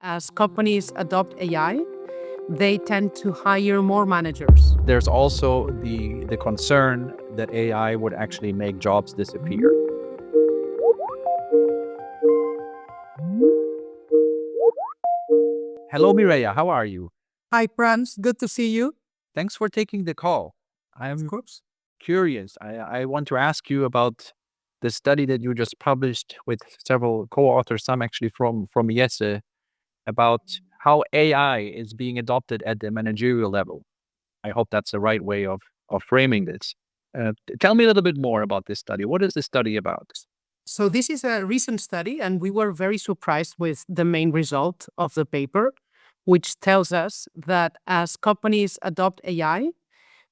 as companies adopt AI, they tend to hire more managers. There's also the concern that AI would actually make jobs disappear. Hello, Mireia. How are you? Hi, Franz. Good to see you. Thanks for taking the call. I'm Of course. curious. I want to ask you about the study that you just published with several co-authors, some actually from IESE, about how AI is being adopted at the managerial level. I hope that's the right way of framing this. Tell me a little bit more about this study. What is this study about? So this is a recent study, and we were very surprised with the main result of the paper, which tells us that as companies adopt AI,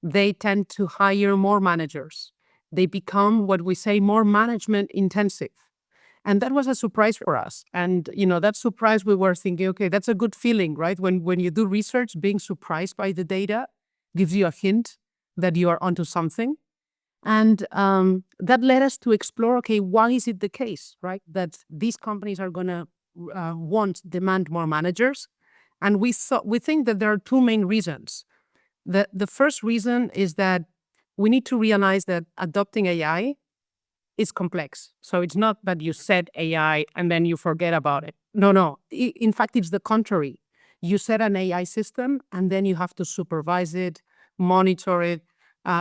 they tend to hire more managers. They become what we say more management intensive. And that was a surprise for us. And, that surprise, we were thinking, okay, that's a good feeling, right? When you do research, being surprised by the data gives you a hint that you are onto something. And that led us to explore, okay, why is it the case, right? That these companies are going to demand more managers. And we think that there are two main reasons. The first reason is that we need to realize that adopting AI is complex. So it's not that you set AI and then you forget about it. No. In fact, it's the contrary. You set an AI system and then you have to supervise it, monitor it,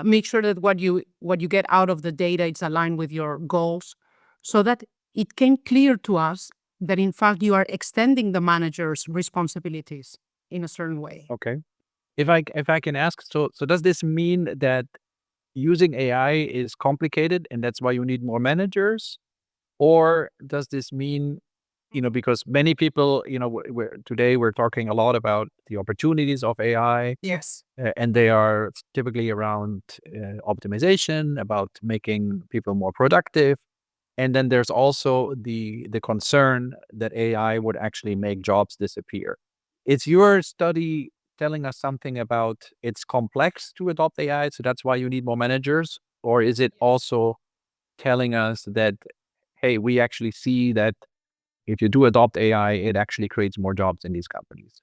make sure that what you get out of the data is aligned with your goals, so that it came clear to us that in fact you are extending the manager's responsibilities in a certain way. Okay. If I can ask, so does this mean that using AI is complicated and that's why you need more managers? Or does this mean, because many people, today we're talking a lot about the opportunities of AI, Yes. and they are typically around optimization, about making people more productive. And then there's also the concern that AI would actually make jobs disappear. Is your study telling us something about it's complex to adopt AI, so that's why you need more managers? Or is it also telling us that, hey, we actually see that if you do adopt AI, it actually creates more jobs in these companies?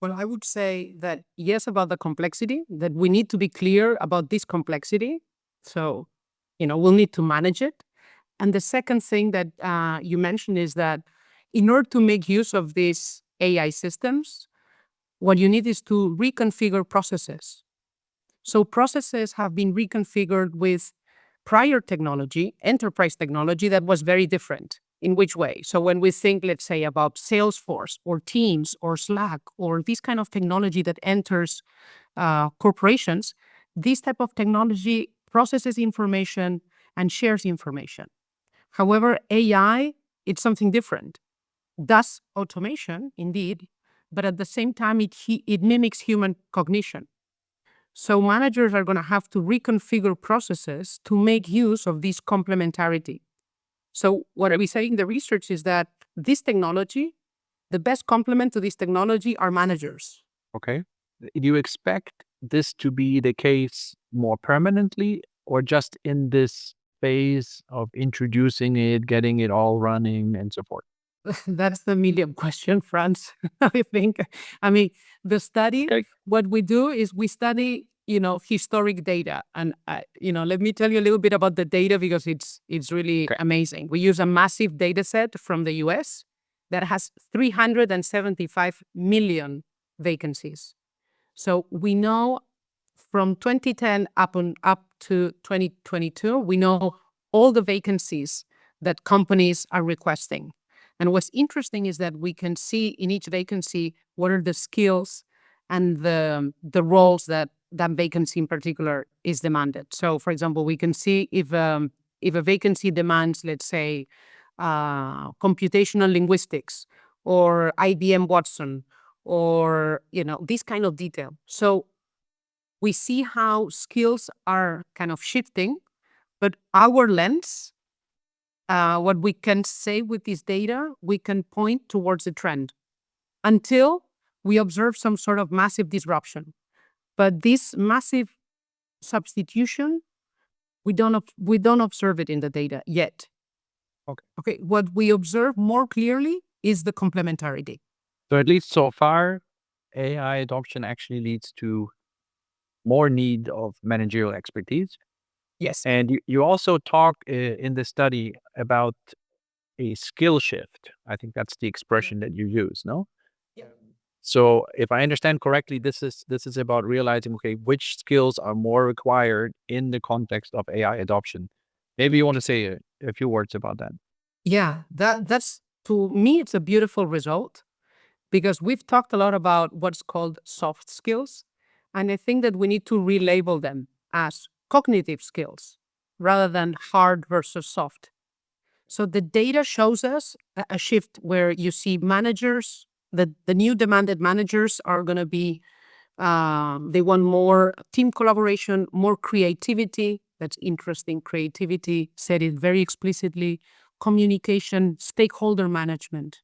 Well, I would say that yes, about the complexity, that we need to be clear about this complexity. So, we'll need to manage it. And the second thing that you mentioned is that in order to make use of these AI systems, what you need is to reconfigure processes. So processes have been reconfigured with prior technology, enterprise technology, that was very different. In which way? So when we think, let's say, about Salesforce or Teams or Slack or this kind of technology that enters corporations, this type of technology processes information and shares information. However, AI, it's something different. Does automation, indeed, but at the same time, it mimics human cognition. So managers are going to have to reconfigure processes to make use of this complementarity. So what we say in the research is that this technology, the best complement to this technology are managers. Okay. Do you expect this to be the case more permanently, or just in this phase of introducing it, getting it all running and so forth? That's the million question, Franz. I think. I mean, the study, Okay. what we do is we study, historic data. And, let me tell you a little bit about the data because it's really Okay. amazing. We use a massive data set from the US that has 375 million vacancies. So we know from 2010 up to 2022, we know all the vacancies that companies are requesting. And what's interesting is that we can see in each vacancy what are the skills and the roles that vacancy in particular is demanded. So, for example, we can see if a vacancy demands, let's say, computational linguistics or IBM Watson or, this kind of detail. So we see how skills are kind of shifting, but our lens, what we can say with this data, we can point towards a trend until we observe some sort of massive disruption. But this massive substitution, we don't observe it in the data yet. Okay. Okay. What we observe more clearly is the complementarity. So at least so far, AI adoption actually leads to more need of managerial expertise. Yes. And you also talk in the study about a skill shift. I think that's the expression that you use, no? Yeah. So if I understand correctly, this is about realizing, okay, which skills are more required in the context of AI adoption. Maybe you want to say a few words about that. Yeah, that's to me, it's a beautiful result because we've talked a lot about what's called soft skills. And I think that we need to relabel them as cognitive skills rather than hard versus soft. So the data shows us a shift where you see managers, the new demanded managers are going to be, they want more team collaboration, more creativity. That's interesting. Creativity, said it very explicitly, communication, stakeholder management.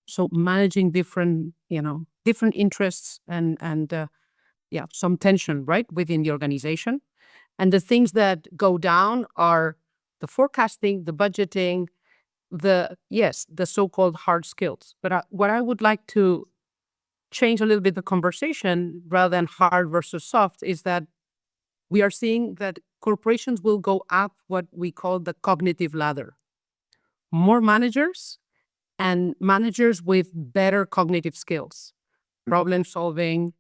So managing different, different interests and yeah, some tension, right, within the organization. And the things that go down are the forecasting, the budgeting, the so-called hard skills. But what I would like to change a little bit the conversation rather than hard versus soft is that we are seeing that corporations will go up what we call the cognitive ladder. More managers and managers with better cognitive skills, problem solving,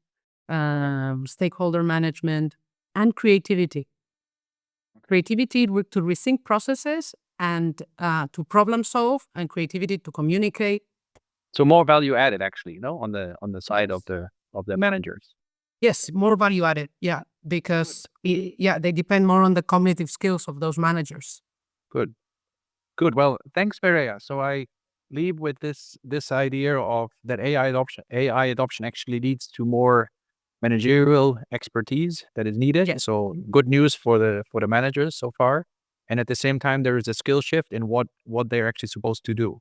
stakeholder management, and creativity. Creativity to rethink processes and to problem solve, and creativity to communicate. So more value added actually, no, on the side of the managers. Yes, more value added. Yeah, because yeah, they depend more on the cognitive skills of those managers. Good. Good. Well, thanks, Mireia. So I leave with this idea of that AI adoption actually leads to more managerial expertise that is needed. Yes. So good news for the managers so far. And at the same time, there is a skill shift in what they're actually supposed to do,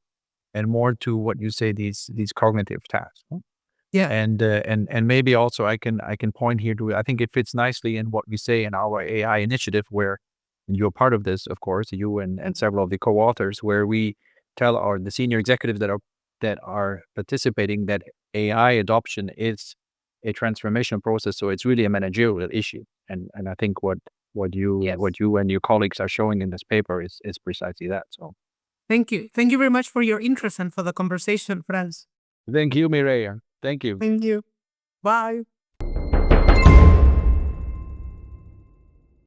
and more to what you say these cognitive tasks. No? Yeah. And maybe also I can point here to, I think it fits nicely in what we say in our AI initiative, where you're part of this, of course, you and several of the co-authors, where we tell the senior executives that are participating that AI adoption is a transformation process. So it's really a managerial issue. And I think Yes. what you and your colleagues are showing in this paper is precisely that. So Thank you. Thank you very much for your interest and for the conversation, Franz. thank you, Mireia. Thank you. Thank you. Bye.